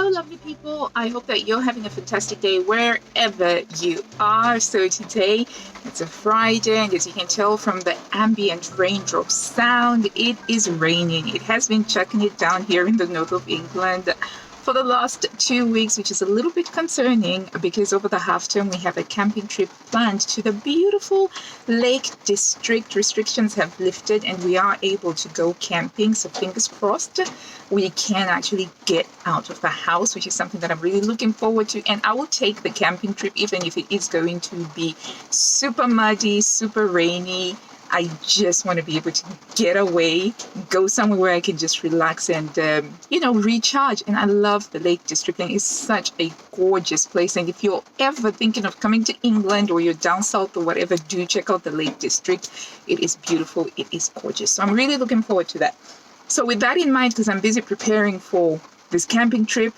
Hello, lovely people. I hope that you're having a fantastic day wherever you are. So today, it's a Friday, and as you can tell from the ambient raindrop sound, it is raining. It has been chucking it down here in the north of England for the last 2 weeks, which is a little bit concerning because over the half term we have a camping trip planned to the beautiful Lake District. Restrictions have lifted and we are able to go camping, so fingers crossed we can actually get out of the house, which is something that I'm really looking forward to. And I will take the camping trip even if it is going to be super muddy, super rainy. I just want to be able to get away, go somewhere where I can just relax and, recharge. And I love the Lake District, and it's such a gorgeous place. And if you're ever thinking of coming to England or you're down south or whatever, do check out the Lake District. It is beautiful. It is gorgeous. So I'm really looking forward to that. So with that in mind, because I'm busy preparing for this camping trip,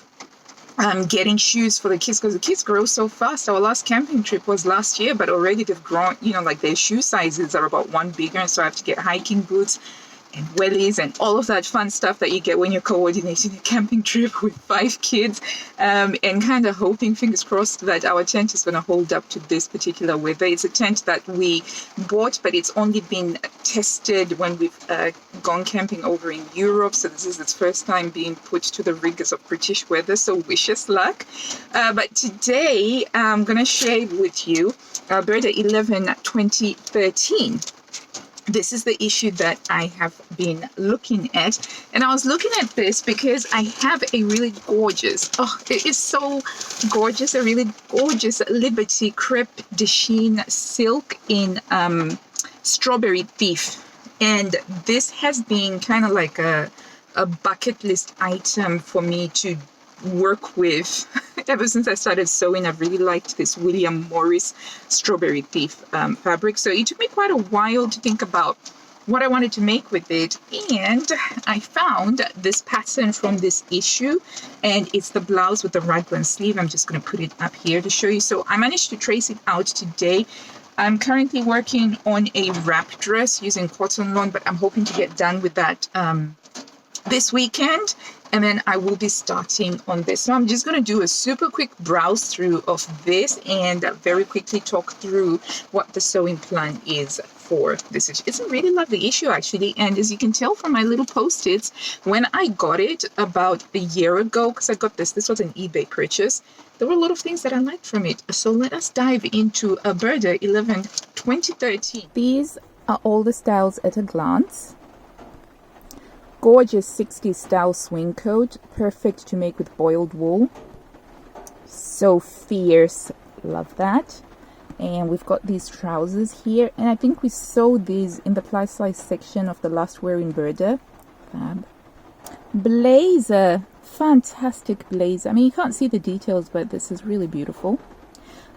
I'm getting shoes for the kids because the kids grow so fast. Our last camping trip was last year, but already they've grown, like their shoe sizes are about one bigger. And so I have to get hiking boots and wellies and all of that fun stuff that you get when you're coordinating a camping trip with 5 kids, and kind of hoping, fingers crossed, that our tent is going to hold up to this particular weather. It's a tent that we bought, but it's only been tested when we've gone camping over in Europe, so this is its first time being put to the rigors of British weather, so wish us luck. But today I'm going to share with you Burda 11 2013. This is the issue that I have been looking at. And I was looking at this because I have a really gorgeous, it is so gorgeous, a really gorgeous Liberty Crepe de Chine silk in Strawberry Thief. And this has been kind of like a bucket list item for me to work with ever since I started sewing. I've really liked this William Morris Strawberry Thief fabric, so it took me quite a while to think about what I wanted to make with it, and I found this pattern from this issue, and it's the blouse with the raglan sleeve. I'm just going to put it up here to show you. So I managed to trace it out today. I'm currently working on a wrap dress using cotton lawn, but I'm hoping to get done with that this weekend, and then I will be starting on this. So I'm just going to do a super quick browse through of this and very quickly talk through what the sewing plan is for this. It's a really lovely issue actually, and as you can tell from my little post-its, when I got it about a year ago, because I got this was an eBay purchase, there were a lot of things that I liked from it. So let us dive into a Burda 11 2013. These are all the styles at a glance. Gorgeous 60s style swing coat, perfect to make with boiled wool. So fierce, love that. And we've got these trousers here, and I think we sewed these in the plus size section of the last wear in Burda. Fab. Blazer, fantastic blazer. I mean, you can't see the details, but this is really beautiful.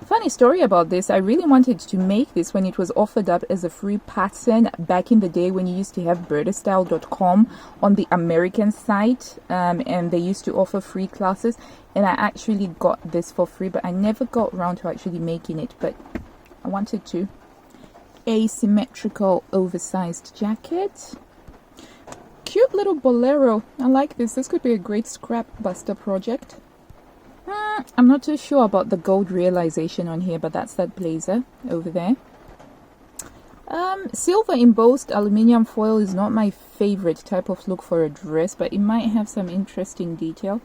Funny story about this, I really wanted to make this when it was offered up as a free pattern back in the day when you used to have Burdastyle.com on the American site, and they used to offer free classes, and I actually got this for free, but I never got around to actually making it, but I wanted to. Asymmetrical oversized jacket. Cute little bolero. I like this. This could be a great scrap buster project. I'm not too sure about the gold realization on here, but that's that blazer over there. Silver embossed aluminium foil is not my favorite type of look for a dress, but it might have some interesting detail.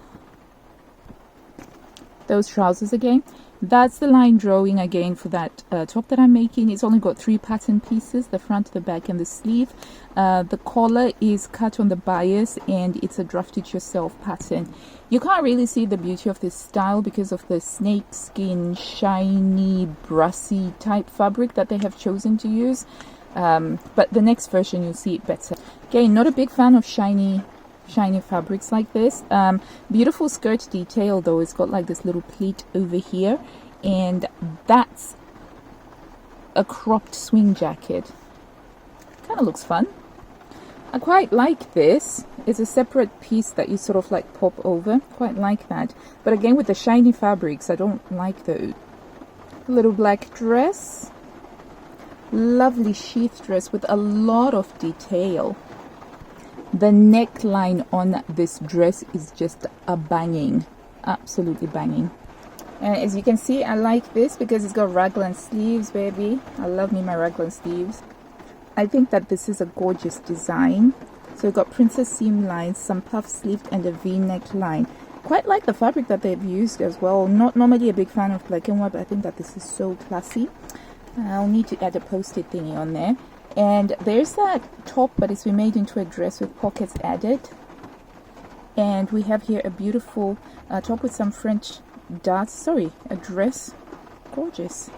Those trousers again. That's the line drawing again for that top that I'm making. It's only got 3 pattern pieces, the front, the back, and the sleeve. The collar is cut on the bias, and it's a draft it yourself pattern. You can't really see the beauty of this style because of the snake skin, shiny, brassy type fabric that they have chosen to use. But the next version you'll see it better. Again, not a big fan of shiny fabrics like this. Beautiful skirt detail though. It's got like this little pleat over here, and that's a cropped swing jacket. Kind of looks fun. I quite like this. It's a separate piece that you sort of like pop over. Quite like that. But again, with the shiny fabrics, I don't like those. Little black dress. Lovely sheath dress with a lot of detail. The neckline on this dress is just a banging. absolutely banging. And as you can see, I like this because it's got raglan sleeves, baby. I love me my raglan sleeves. I think that this is a gorgeous design. So we've got princess seam lines, some puff sleeved, and a v-neck line. Quite like the fabric that they've used as well. Not normally a big fan of black and white, but I think that this is so classy. I'll need to add a post-it thingy on there. And there's that top, but it's been made into a dress with pockets added. And we have here a beautiful top with some French darts. Sorry, a dress. Gorgeous.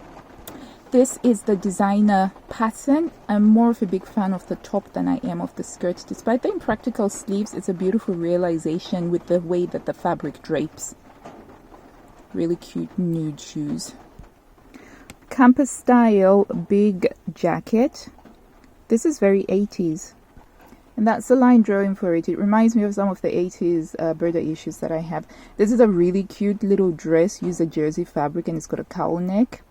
This is the designer pattern. I'm more of a big fan of the top than I am of the skirt. Despite the impractical sleeves, it's a beautiful realization with the way that the fabric drapes. Really cute nude shoes. Campus style big jacket. This is very 80s. And that's the line drawing for it. It reminds me of some of the 80s Burda issues that I have. This is a really cute little dress. Use a jersey fabric and it's got a cowl neck.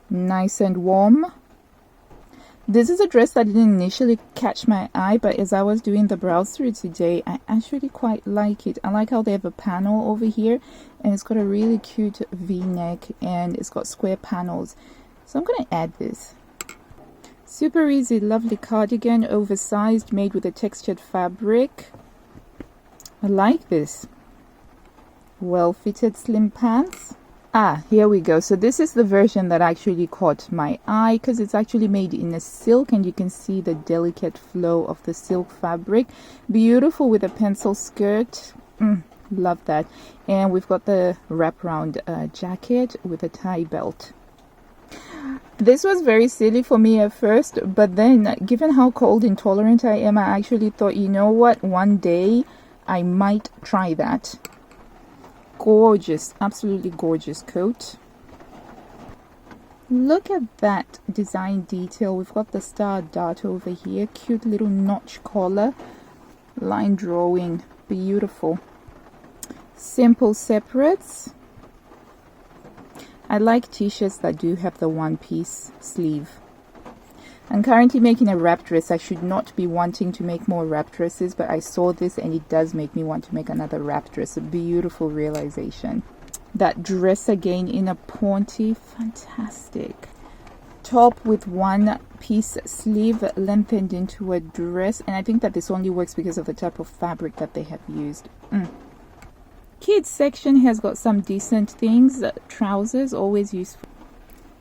Nice and warm. This is a dress that didn't initially catch my eye, but as I was doing the browse through today, I actually quite like it. I like how they have a panel over here, and it's got a really cute v-neck, and it's got square panels. So I'm going to add this. Super easy, lovely cardigan, oversized, made with a textured fabric. I like this. Well-fitted slim pants. Here we go. So this is the version that actually caught my eye because it's actually made in a silk, and you can see the delicate flow of the silk fabric. Beautiful with a pencil skirt. Love that. And we've got the wraparound jacket with a tie belt. This was very silly for me at first, but then given how cold intolerant I am, I actually thought, you know what, one day I might try that. Gorgeous, absolutely gorgeous coat. Look at that design detail. We've got the star dart over here, cute little notch collar, line drawing, beautiful. Simple separates. I like t-shirts that do have the one-piece sleeve. I'm currently making a wrap dress. I should not be wanting to make more wrap dresses, but I saw this and it does make me want to make another wrap dress. A beautiful realization. That dress again in a ponte, fantastic. Top with one-piece sleeve lengthened into a dress, and I think that this only works because of the type of fabric that they have used. Kids section has got some decent things. Trousers, always useful.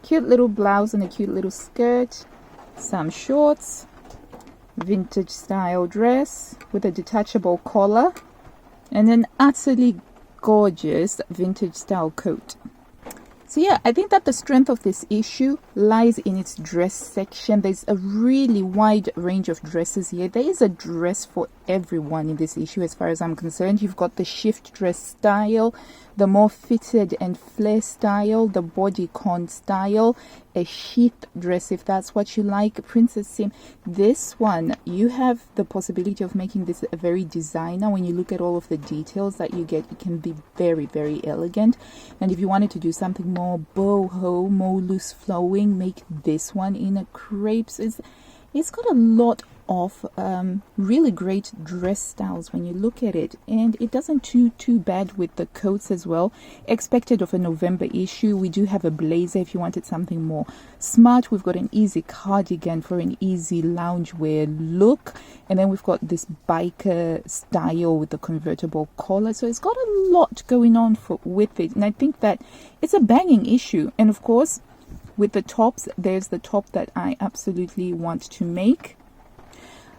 Cute little blouse and a cute little skirt. Some shorts, vintage style dress with a detachable collar, and an utterly gorgeous vintage style coat. So yeah, I think that the strength of this issue lies in its dress section. There's a really wide range of dresses here. There is a dress for everyone in this issue as far as I'm concerned. You've got the shift dress style, the more fitted and flare style, the bodycon style, a sheath dress if that's what you like, princess seam. This one, you have the possibility of making this a very designer. When you look at all of the details that you get, it can be very, very elegant. And if you wanted to do something more boho, more loose flowing, make this one in a crepes. It's got a lot of really great dress styles when you look at it, and it doesn't too bad with the coats as well. Expected of a November issue. We do have a blazer if you wanted something more smart. We've got an easy cardigan for an easy loungewear look, and then we've got this biker style with the convertible collar. So it's got a lot going on with it, and I think that it's a banging issue. And of course, with the tops, there's the top that I absolutely want to make.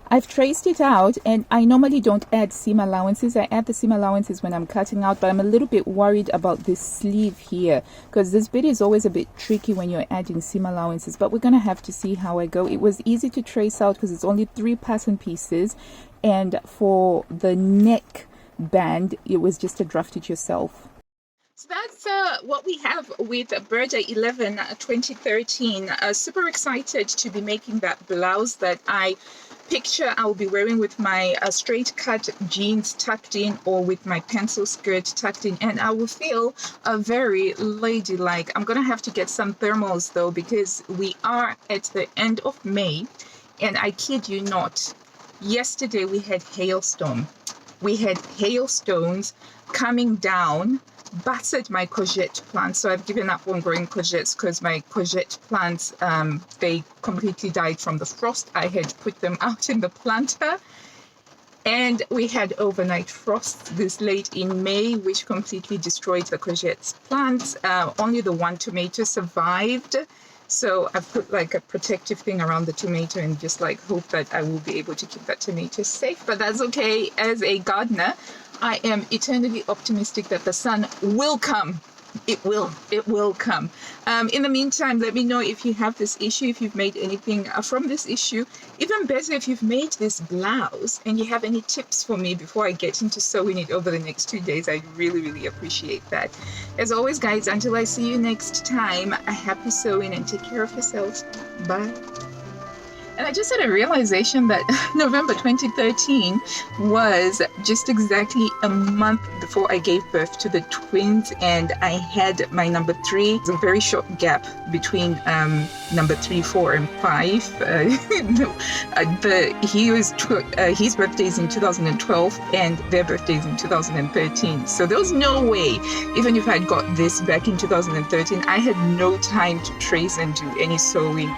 I've traced it out, and I normally don't add seam allowances. I add the seam allowances when I'm cutting out, but I'm a little bit worried about this sleeve here because this bit is always a bit tricky when you're adding seam allowances, but we're going to have to see how I go. It was easy to trace out because it's only 3 pattern pieces, and for the neck band, it was just to draft it yourself. So that's what we have with Burda 11 2013. Super excited to be making that blouse that I picture I'll be wearing with my straight cut jeans tucked in, or with my pencil skirt tucked in, and I will feel very ladylike. I'm gonna have to get some thermals though, because we are at the end of May, and I kid you not, yesterday we had hailstorm. we had hailstones coming down, battered my courgette plants. So I've given up on growing courgettes because my courgette plants, they completely died from the frost. I had put them out in the planter. And we had overnight frost this late in May, which completely destroyed the courgette plants. Only the one tomato survived. So I put like a protective thing around the tomato and just like hope that I will be able to keep that tomato safe. But that's okay. As a gardener, I am eternally optimistic that the sun will come. It will come. In the meantime, let me know if you have this issue, if you've made anything from this issue. Even better, if you've made this blouse and you have any tips for me before I get into sewing it over the next 2 days. I really, really appreciate that. As always, guys, until I see you next time, a happy sewing and take care of yourselves. Bye. And I just had a realization that November 2013 was just exactly a month before I gave birth to the twins, and I had my number 3. It's a very short gap between number 3, 4, and 5. His birthday is in 2012, and their birthday is in 2013. So there was no way, even if I had got this back in 2013, I had no time to trace and do any sewing